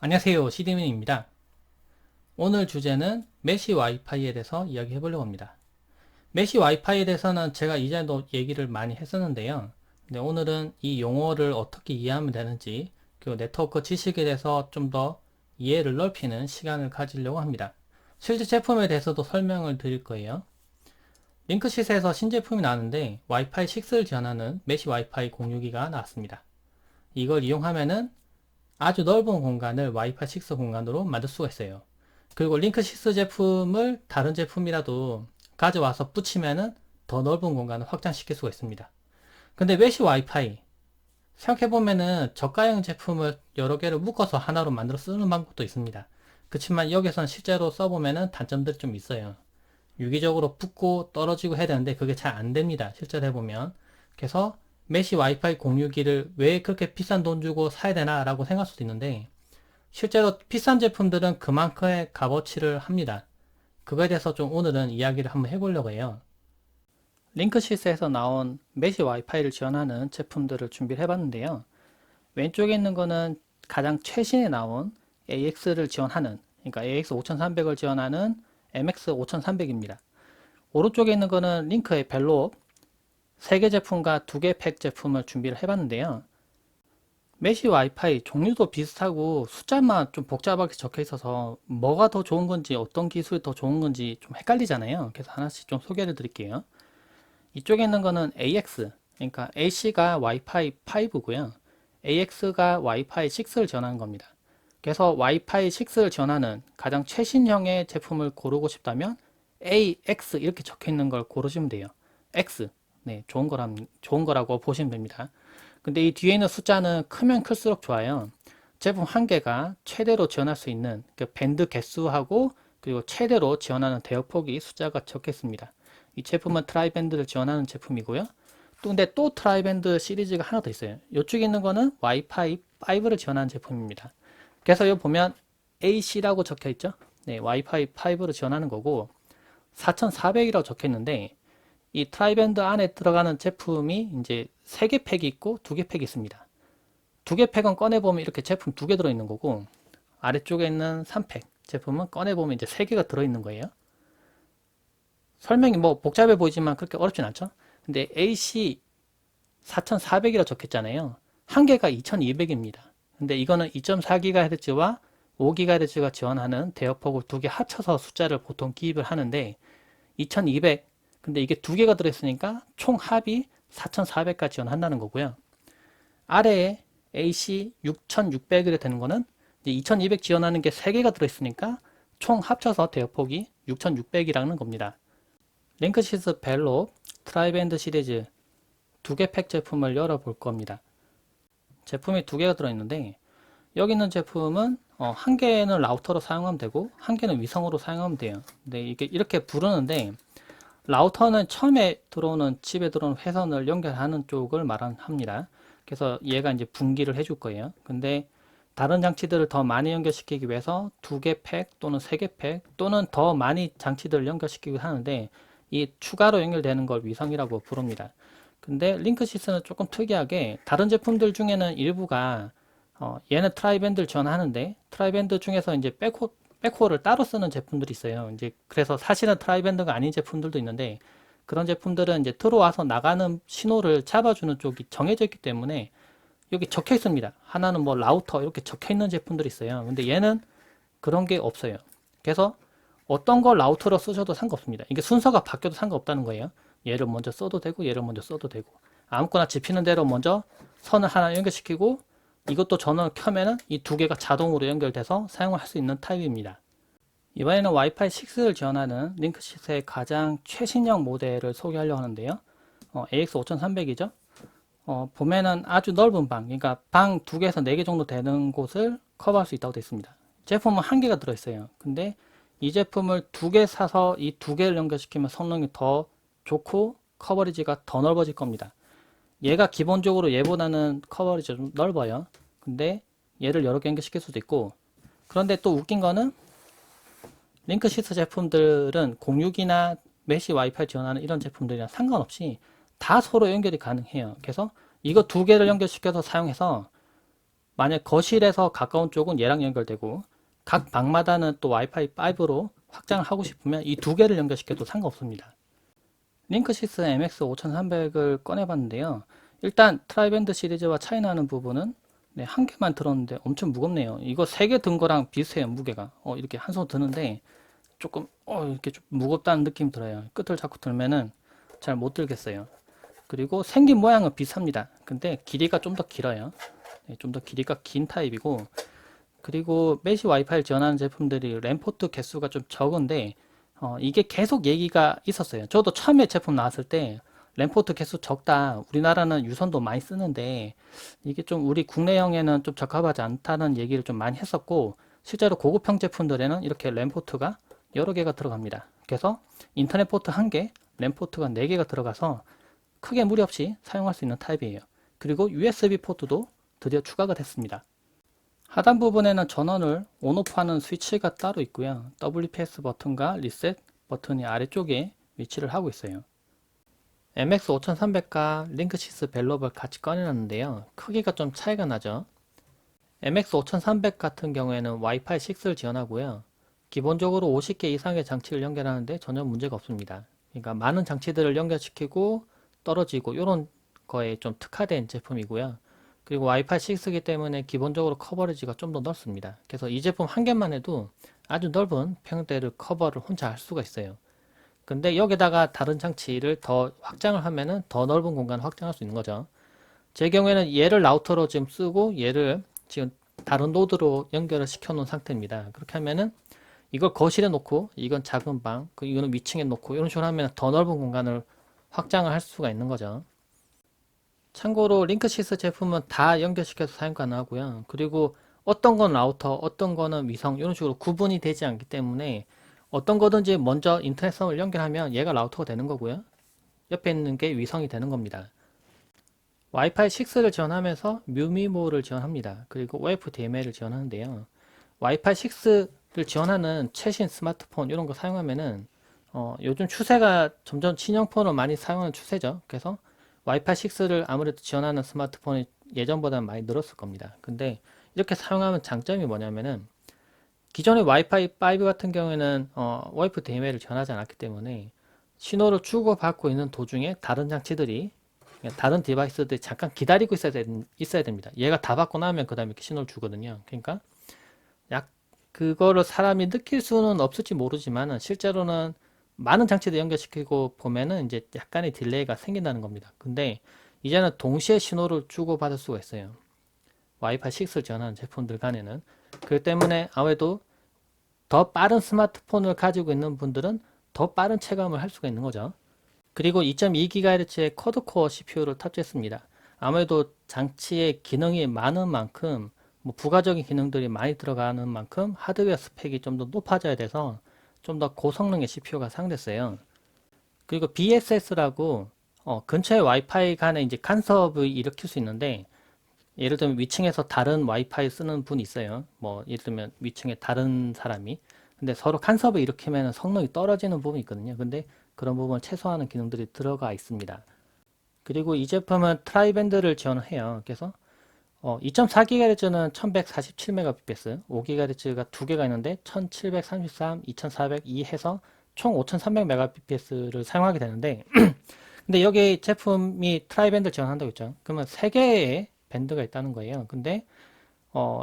안녕하세요, 시드민입니다. 오늘 주제는 메시 와이파이에 대해서 이야기해 보려고 합니다. 메시 와이파이에 대해서는 제가 이전에도 얘기를 많이 했었는데요. 근데 오늘은 이 용어를 어떻게 이해하면 되는지, 그리고 네트워크 지식에 대해서 좀 더 이해를 넓히는 시간을 가지려고 합니다. 실제 제품에 대해서도 설명을 드릴 거예요. 링크시스에서 신제품이 나왔는데 와이파이 6를 지원하는 메시 와이파이 공유기가 나왔습니다. 이걸 이용하면은 아주 넓은 공간을 와이파이 6 공간으로 만들 수가 있어요. 그리고 링크6 제품을 다른 제품이라도 가져와서 붙이면은 더 넓은 공간을 확장시킬 수가 있습니다. 근데 메시 와이파이 생각해보면은 저가형 제품을 여러 개를 묶어서 하나로 만들어 쓰는 방법도 있습니다. 그렇지만 여기서는 실제로 써보면은 단점들이 좀 있어요. 유기적으로 붙고 떨어지고 해야 되는데 그게 잘 안 됩니다. 실제로 해보면. 그래서 메시 와이파이 공유기를 왜 그렇게 비싼 돈 주고 사야 되나 라고 생각할 수도 있는데 실제로 비싼 제품들은 그만큼의 값어치를 합니다. 그거에 대해서 좀 오늘은 이야기를 한번 해보려고 해요. 링크시스에서 나온 메시 와이파이를 지원하는 제품들을 준비를 해봤는데요. 왼쪽에 있는 거는 가장 최신에 나온 AX를 지원하는, 그러니까 AX 5300을 지원하는 MX 5300입니다. 오른쪽에 있는 거는 링크의 벨롭 3개 제품과 2개 팩 제품을 준비를 해봤는데요. 메시 와이파이 종류도 비슷하고 숫자만 좀 복잡하게 적혀 있어서 뭐가 더 좋은 건지 어떤 기술이 더 좋은 건지 좀 헷갈리잖아요. 그래서 하나씩 좀 소개를 드릴게요. 이쪽에 있는 거는 AX, 그러니까 AC가 와이파이 5고요. AX가 와이파이 6를 지원하는 겁니다. 그래서 와이파이 6를 지원하는 가장 최신형의 제품을 고르고 싶다면 AX 이렇게 적혀 있는 걸 고르시면 돼요. X, 네, 좋은 거라고 보시면 됩니다. 근데 이 뒤에 있는 숫자는 크면 클수록 좋아요. 제품 한 개가 최대로 지원할 수 있는 그 밴드 개수하고 그리고 최대로 지원하는 대역폭이 숫자가 적혀 있습니다. 이 제품은 트라이밴드를 지원하는 제품이고요. 근데 또 트라이밴드 시리즈가 하나 더 있어요. 이쪽에 있는 거는 와이파이 5를 지원하는 제품입니다. 그래서 여기 보면 AC라고 적혀 있죠. 네, 와이파이 5를 지원하는 거고 4400이라고 적혀 있는데 이 트라이밴드 안에 들어가는 제품이 이제 3개 팩이 있고 2개 팩이 있습니다. 2개 팩은 꺼내보면 이렇게 제품 2개 들어있는 거고 아래쪽에 있는 3팩 제품은 꺼내보면 이제 3개가 들어있는 거예요. 설명이 뭐 복잡해 보이지만 그렇게 어렵진 않죠. 근데 AC 4400이라고 적혔잖아요. 한 개가 2200입니다. 근데 이거는 2.4GHz와 5GHz가 지원하는 대역폭을 2개 합쳐서 숫자를 보통 기입을 하는데 2200, 근데 이게 2개가 들어있으니까 총 합이 4400까지 지원한다는 거고요. 아래에 AC 6600이 되는 거는 2200 지원하는 게 3개가 들어있으니까 총 합쳐서 대역폭이 6600이라는 겁니다. 링크시스 벨롭 트라이밴드 시리즈 2개 팩 제품을 열어볼 겁니다. 제품이 2개가 들어있는데 여기 있는 제품은 한 개는 라우터로 사용하면 되고 한 개는 위성으로 사용하면 돼요. 근데 이게 이렇게 부르는데 라우터는 처음에 들어오는 집에 들어오는 회선을 연결하는 쪽을 말합니다. 그래서 얘가 이제 분기를 해줄 거예요. 근데 다른 장치들을 더 많이 연결시키기 위해서 2개 팩 또는 3개 팩 또는 더 많이 장치들을 연결시키고 하는데 이 추가로 연결되는 걸 위성이라고 부릅니다. 근데 링크시스는 조금 특이하게 다른 제품들 중에는 일부가 얘는 트라이밴드를 지원하는데 트라이밴드 중에서 이제 백호를 따로 쓰는 제품들이 있어요. 이제 그래서 사실은 트라이밴드가 아닌 제품들도 있는데 그런 제품들은 이제 들어와서 나가는 신호를 잡아주는 쪽이 정해져 있기 때문에 여기 적혀 있습니다. 하나는 뭐 라우터 이렇게 적혀 있는 제품들이 있어요. 근데 얘는 그런 게 없어요. 그래서 어떤 걸 라우터로 쓰셔도 상관없습니다. 이게 순서가 바뀌어도 상관없다는 거예요. 얘를 먼저 써도 되고 얘를 먼저 써도 되고 아무거나 집히는 대로 먼저 선을 하나 연결시키고 이것도 전원을 켜면은 이 2개가 자동으로 연결돼서 사용할 수 있는 타입입니다. 이번에는 와이파이 6를 지원하는 링크시스의 가장 최신형 모델을 소개하려고 하는데요. AX5300이죠. 보면은 아주 넓은 방, 그러니까 방 2개에서 4개 정도 되는 곳을 커버할 수 있다고 되어 있습니다. 제품은 한 개가 들어있어요. 근데 이 제품을 2개 사서 이 2개를 연결시키면 성능이 더 좋고 커버리지가 더 넓어질 겁니다. 얘가 기본적으로 얘보다는 커버리지가 좀 넓어요. 근데 얘를 여러 개 연결시킬 수도 있고 그런데 또 웃긴 거는 링크시스 제품들은 공유기나 메시 와이파이 지원하는 이런 제품들이랑 상관없이 다 서로 연결이 가능해요. 그래서 이거 2개를 연결시켜서 사용해서 만약 거실에서 가까운 쪽은 얘랑 연결되고 각 방마다는 또 와이파이 5로 확장을 하고 싶으면 이 두 개를 연결시켜도 상관없습니다. 링크시스 MX 5300을 꺼내봤는데요. 일단 트라이밴드 시리즈와 차이 나는 부분은 네, 한 개만 들었는데 엄청 무겁네요. 이거 세 개 든 거랑 비슷해요, 무게가. 이렇게 한 손 드는데 조금 이렇게 좀 무겁다는 느낌이 들어요. 끝을 자꾸 들면은 잘 못 들겠어요. 그리고 생긴 모양은 비슷합니다. 근데 길이가 좀 더 길어요. 네, 좀 더 길이가 긴 타입이고, 그리고 메시 와이파이를 지원하는 제품들이 램포트 개수가 좀 적은데 이게 계속 얘기가 있었어요. 저도 처음에 제품 나왔을 때 램포트 개수 적다, 우리나라는 유선도 많이 쓰는데 이게 좀 우리 국내형에는 좀 적합하지 않다는 얘기를 좀 많이 했었고, 실제로 고급형 제품들에는 이렇게 램포트가 여러 개가 들어갑니다. 그래서 인터넷 포트 1개, 램포트가 4개가 들어가서 크게 무리 없이 사용할 수 있는 타입이에요. 그리고 USB 포트도 드디어 추가가 됐습니다. 하단 부분에는 전원을 온오프하는 스위치가 따로 있고요. WPS 버튼과 리셋 버튼이 아래쪽에 위치를 하고 있어요. MX5300과 링크시스 벨롭을 같이 꺼내놨는데요. 크기가 좀 차이가 나죠. MX5300 같은 경우에는 와이파이 6를 지원하고요. 기본적으로 50개 이상의 장치를 연결하는데 전혀 문제가 없습니다. 그러니까 많은 장치들을 연결시키고 떨어지고 이런 거에 좀 특화된 제품이고요. 그리고 와이파이 6이기 때문에 기본적으로 커버리지가 좀 더 넓습니다. 그래서 이 제품 한 개만 해도 아주 넓은 평대를 커버를 혼자 할 수가 있어요. 근데 여기다가 다른 장치를 더 확장을 하면은 더 넓은 공간을 확장할 수 있는 거죠. 제 경우에는 얘를 라우터로 지금 쓰고 얘를 지금 다른 노드로 연결을 시켜 놓은 상태입니다. 그렇게 하면은 이걸 거실에 놓고 이건 작은 방, 이거는 위층에 놓고 이런 식으로 하면 더 넓은 공간을 확장을 할 수가 있는 거죠. 참고로 링크시스 제품은 다 연결시켜서 사용 가능하고요. 그리고 어떤 건 라우터, 어떤 거는 위성 이런 식으로 구분이 되지 않기 때문에 어떤 거든지 먼저 인터넷선을 연결하면 얘가 라우터가 되는 거고요. 옆에 있는 게 위성이 되는 겁니다. 와이파이 6를 지원하면서 뮤미모를 지원합니다. 그리고 OFDMA를 지원하는데요. 와이파이 6를 지원하는 최신 스마트폰 이런 거 사용하면은 요즘 추세가 점점 친형폰을 많이 사용하는 추세죠. 그래서 와이파이 6를 아무래도 지원하는 스마트폰이 예전보다는 많이 늘었을 겁니다. 근데 이렇게 사용하면 장점이 뭐냐면은 기존의 와이파이 5 같은 경우에는 OFDMA를 지원하지 않았기 때문에 신호를 주고받고 있는 도중에 다른 장치들이, 다른 디바이스들이 잠깐 기다리고 있어야 됩니다. 얘가 다 받고 나면 그 다음에 이렇게 신호를 주거든요. 그러니까 약 그거를 사람이 느낄 수는 없을지 모르지만 실제로는 많은 장치들 연결시키고 보면은 이제 약간의 딜레이가 생긴다는 겁니다. 근데 이제는 동시에 신호를 주고받을 수가 있어요. 와이파이 6를 지원하는 제품들 간에는. 그렇기 때문에 아무래도 더 빠른 스마트폰을 가지고 있는 분들은 더 빠른 체감을 할 수가 있는 거죠. 그리고 2.2GHz의 쿼드코어 CPU를 탑재했습니다. 아무래도 장치의 기능이 많은 만큼 부가적인 기능들이 많이 들어가는 만큼 하드웨어 스펙이 좀 더 높아져야 돼서 좀 더 고성능의 CPU가 사용됐어요. 그리고 BSS라고 근처에 와이파이 간에 이제 간섭을 일으킬 수 있는데, 예를 들면 위층에서 다른 와이파이 쓰는 분이 있어요. 뭐 예를 들면 위층에 다른 사람이, 근데 서로 간섭을 일으키면 성능이 떨어지는 부분이 있거든요. 근데 그런 부분을 최소화하는 기능들이 들어가 있습니다. 그리고 이 제품은 트라이밴드를 지원해요. 그래서 2.4GHz는 1147Mbps, 5GHz가 두 개가 있는데 1733, 2402 해서 총 5300Mbps를 사용하게 되는데 근데 여기 제품이 트라이밴드를 지원한다고 했죠. 그러면 3개의 밴드가 있다는 거예요. 근데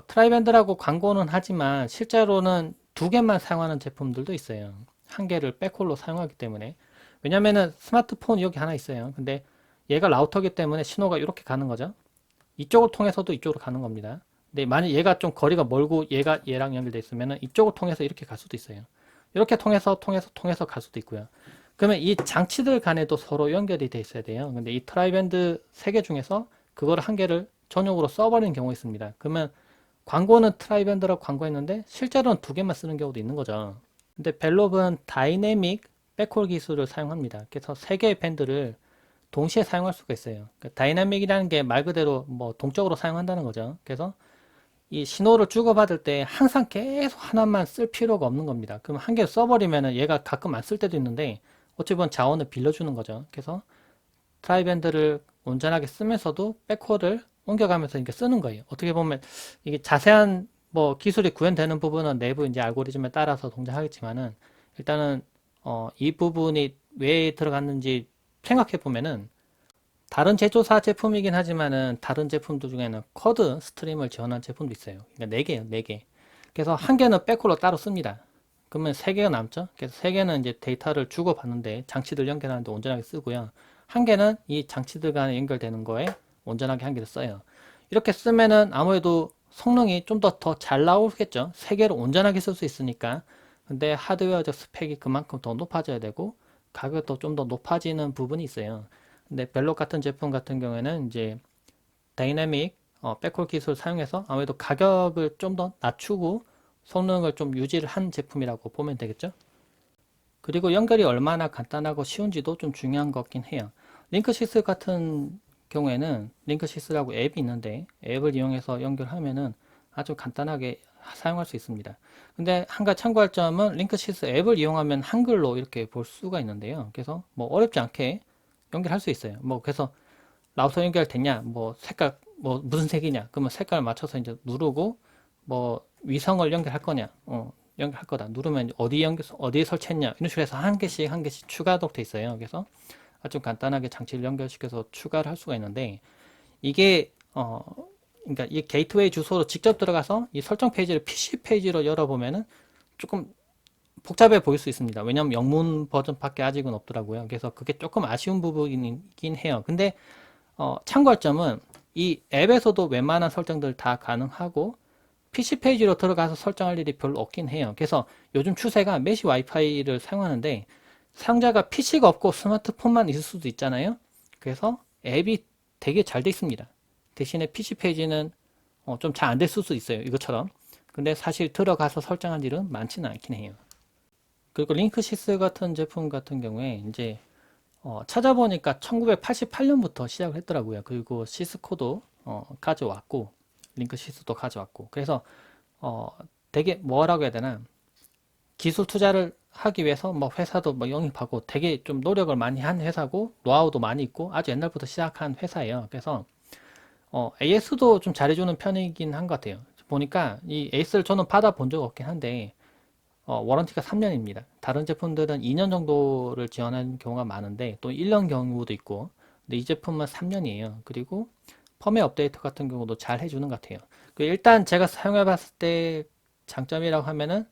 트라이밴드라고 광고는 하지만 실제로는 2개만 사용하는 제품들도 있어요. 1개를 백홀로 사용하기 때문에. 왜냐면은 스마트폰 여기 하나 있어요. 근데 얘가 라우터기 때문에 신호가 이렇게 가는 거죠. 이쪽을 통해서도 이쪽으로 가는 겁니다. 근데 만약 얘가 좀 거리가 멀고 얘가 얘랑 연결돼 있으면 이쪽을 통해서 이렇게 갈 수도 있어요. 이렇게 통해서 갈 수도 있고요. 그러면 이 장치들 간에도 서로 연결이 돼 있어야 돼요. 근데 이 트라이밴드 3개 중에서 그걸 1개를 전용으로 써버리는 경우가 있습니다. 그러면 광고는 트라이밴드라고 광고했는데 실제로는 2개만 쓰는 경우도 있는 거죠. 근데 벨롭은 다이내믹 백홀 기술을 사용합니다. 그래서 3개의 밴드를 동시에 사용할 수가 있어요. 그러니까 다이나믹이라는 게 말 그대로 뭐 동적으로 사용한다는 거죠. 그래서 이 신호를 주고받을 때 항상 계속 하나만 쓸 필요가 없는 겁니다. 그럼 1개 써버리면 얘가 가끔 안 쓸 때도 있는데 어찌 보면 자원을 빌려주는 거죠. 그래서 트라이밴드를 온전하게 쓰면서도 백홀을 옮겨가면서 이렇게 쓰는 거예요. 어떻게 보면 이게 자세한 뭐 기술이 구현되는 부분은 내부 이제 알고리즘에 따라서 동작하겠지만은 일단은 이 부분이 왜 들어갔는지 생각해 보면은 다른 제조사 제품이긴 하지만은 다른 제품들 중에는 쿼드 스트림을 지원한 제품도 있어요. 그러니까 4개예요, 4개. 그래서 한 개는 백홀로 따로 씁니다. 그러면 3개가 남죠. 그래서 3개는 이제 데이터를 주고받는데 장치들 연결하는데 온전하게 쓰고요. 한 개는 이 장치들 간에 연결되는 거에 온전하게 한 개를 써요. 이렇게 쓰면은 아무래도 성능이 좀 더 잘 나오겠죠. 3개를 온전하게 쓸 수 있으니까. 근데 하드웨어적 스펙이 그만큼 더 높아져야 되고 가격도 좀 더 높아지는 부분이 있어요. 근데 벨록 같은 제품 같은 경우에는 이제 다이내믹 백홀 기술 사용해서 아무래도 가격을 좀 더 낮추고 성능을 좀 유지를 한 제품이라고 보면 되겠죠. 그리고 연결이 얼마나 간단하고 쉬운지도 좀 중요한 것 같긴 해요. 링크시스 같은 경우에는 링크시스라고 앱이 있는데 앱을 이용해서 연결하면은 아주 간단하게 사용할 수 있습니다. 근데 한 가지 참고할 점은 링크시스 앱을 이용하면 한글로 이렇게 볼 수가 있는데요. 그래서 뭐 어렵지 않게 연결할 수 있어요. 뭐 그래서 라우터 연결됐냐, 뭐 색깔 뭐 무슨 색이냐, 그러면 색깔 맞춰서 이제 누르고 뭐 위성을 연결할 거냐, 연결할 거다. 누르면 어디에 설치했냐 이런 식으로 해서 한 개씩 추가하도록 돼 있어요. 그래서 아주 간단하게 장치를 연결시켜서 추가를 할 수가 있는데 이게 그러니까 이 게이트웨이 주소로 직접 들어가서 이 설정 페이지를 PC 페이지로 열어보면은 조금 복잡해 보일 수 있습니다. 왜냐하면 영문 버전밖에 아직은 없더라고요. 그래서 그게 조금 아쉬운 부분이긴 해요. 근데 참고할 점은 이 앱에서도 웬만한 설정들 다 가능하고 PC 페이지로 들어가서 설정할 일이 별로 없긴 해요. 그래서 요즘 추세가 메시 와이파이를 사용하는데 사용자가 PC가 없고 스마트폰만 있을 수도 있잖아요. 그래서 앱이 되게 잘 돼 있습니다. 대신에 PC 페이지는 좀 잘 안 됐을 수 있어요. 이것처럼. 근데 사실 들어가서 설정할 일은 많지는 않긴 해요. 그리고 링크시스 같은 제품 같은 경우에 이제 찾아보니까 1988년부터 시작을 했더라고요. 그리고 시스코도 가져왔고 링크시스도 가져왔고 그래서 어, 되게 뭐라고 해야 되나 기술 투자를 하기 위해서 뭐 회사도 뭐 영입하고 되게 좀 노력을 많이 한 회사고 노하우도 많이 있고 아주 옛날부터 시작한 회사예요. 그래서 AS도 좀 잘해주는 편이긴 한 것 같아요. 보니까 이 AS를 저는 받아본 적 없긴 한데 워런티가 3년입니다. 다른 제품들은 2년 정도를 지원하는 경우가 많은데 또 1년 경우도 있고 근데 이 제품은 3년이에요. 그리고 펌웨어 업데이트 같은 경우도 잘 해주는 것 같아요. 일단 제가 사용해 봤을 때 장점이라고 하면은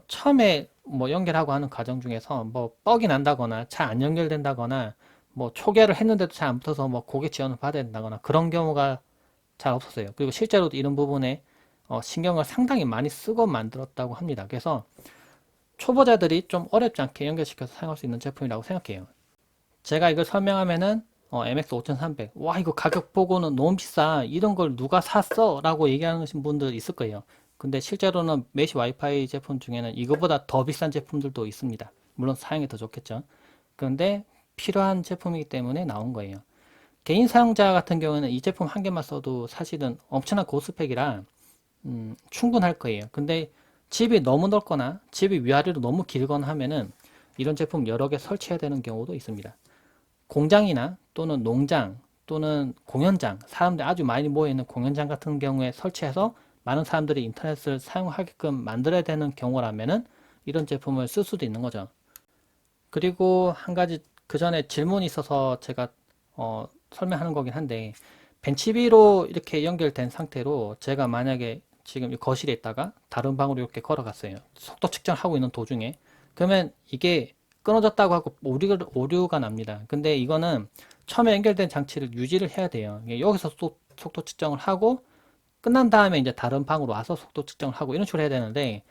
처음에 뭐 연결하고 하는 과정 중에서 뭐 뻑이 난다거나 잘 안 연결된다거나 뭐 초기화를 했는데도 잘 안 붙어서 뭐 고객 지원을 받아야 된다거나 그런 경우가 잘 없었어요. 그리고 실제로도 이런 부분에 신경을 상당히 많이 쓰고 만들었다고 합니다. 그래서 초보자들이 좀 어렵지 않게 연결시켜서 사용할 수 있는 제품이라고 생각해요. 제가 이걸 설명하면은 MX 5300 와 이거 가격 보고는 너무 비싸 이런 걸 누가 샀어 라고 얘기하는 분들 있을 거예요. 근데 실제로는 메시 와이파이 제품 중에는 이거보다 더 비싼 제품들도 있습니다. 물론 사용이 더 좋겠죠. 그런데 필요한 제품이기 때문에 나온 거예요. 개인 사용자 같은 경우는 이 제품 한 개만 써도 사실은 엄청난 고스펙이라 충분할 거예요. 근데 집이 너무 넓거나 집이 위아래로 너무 길거나 하면은 이런 제품 여러 개 설치해야 되는 경우도 있습니다. 공장이나 또는 농장 또는 공연장, 사람들이 아주 많이 모여있는 공연장 같은 경우에 설치해서 많은 사람들이 인터넷을 사용하게끔 만들어야 되는 경우라면은 이런 제품을 쓸 수도 있는 거죠. 그리고 한 가지 그 전에 질문이 있어서 제가 설명하는 거긴 한데 벤치비로 이렇게 연결된 상태로 제가 만약에 지금 이 거실에 있다가 다른 방으로 이렇게 걸어갔어요. 속도 측정하고 있는 도중에. 그러면 이게 끊어졌다고 하고 오류가 납니다. 근데 이거는 처음에 연결된 장치를 유지를 해야 돼요. 여기서 속도 측정을 하고 끝난 다음에 이제 다른 방으로 와서 속도 측정을 하고 이런 식으로 해야 되는데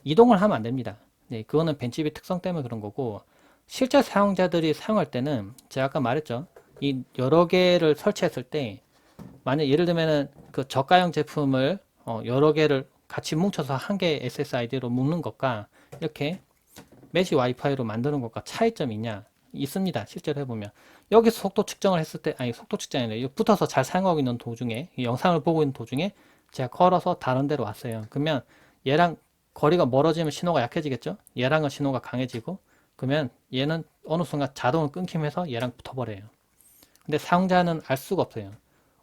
이동을 하면 안 됩니다. 네, 그거는 벤치비 특성 때문에 그런 거고 실제 사용자들이 사용할 때는 제가 아까 말했죠. 이 여러 개를 설치했을 때 만약 예를 들면은 그 저가형 제품을 여러 개를 같이 뭉쳐서 한 개 SSID로 묶는 것과 이렇게 메시 와이파이로 만드는 것과 차이점이 있냐? 있습니다. 실제로 해보면. 여기서 속도 측정을 했을 때, 아니, 속도 측정이 아니라 붙어서 잘 사용하고 있는 도중에, 이 영상을 보고 있는 도중에 제가 걸어서 다른 데로 왔어요. 그러면 얘랑 거리가 멀어지면 신호가 약해지겠죠? 얘랑은 신호가 강해지고, 그러면 얘는 어느 순간 자동으로 끊기면서 얘랑 붙어버려요. 근데 사용자는 알 수가 없어요.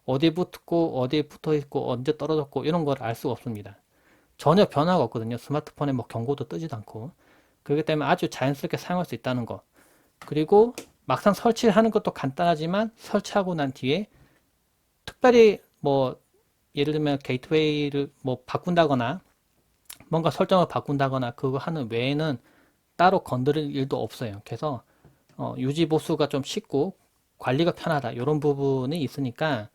어디 붙고 어디에 붙어 있고 언제 떨어졌고 이런 걸 알 수가 없습니다. 전혀 변화가 없거든요. 스마트폰에 뭐 경고도 뜨지도 않고. 그렇기 때문에 아주 자연스럽게 사용할 수 있다는 거. 그리고 막상 설치를 하는 것도 간단하지만 설치하고 난 뒤에 특별히 뭐 예를 들면 게이트웨이를 뭐 바꾼다거나 뭔가 설정을 바꾼다거나 그거 하는 외에는 따로 건드릴 일도 없어요. 그래서 유지 보수가 좀 쉽고 관리가 편하다 이런 부분이 있으니까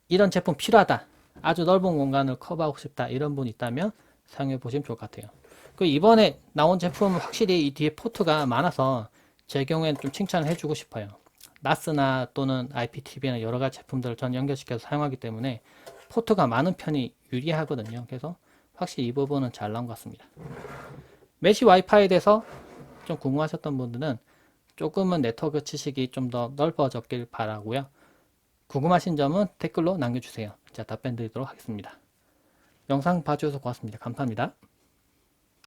이런 제품 필요하다, 아주 넓은 공간을 커버하고 싶다 이런 분 있다면 사용해 보시면 좋을 것 같아요. 그 이번에 나온 제품은 확실히 이 뒤에 포트가 많아서 제 경우에는 좀 칭찬을 해주고 싶어요. 나스나 또는 IPTV나 여러 가지 제품들을 전 연결시켜서 사용하기 때문에 포트가 많은 편이 유리하거든요. 그래서 확실히 이 부분은 잘 나온 것 같습니다. 메시 와이파이에 대해서 좀 궁금하셨던 분들은 조금은 네트워크 지식이 좀 더 넓어졌길 바라고요. 궁금하신 점은 댓글로 남겨주세요. 제가 답변 드리도록 하겠습니다. 영상 봐주셔서 고맙습니다. 감사합니다.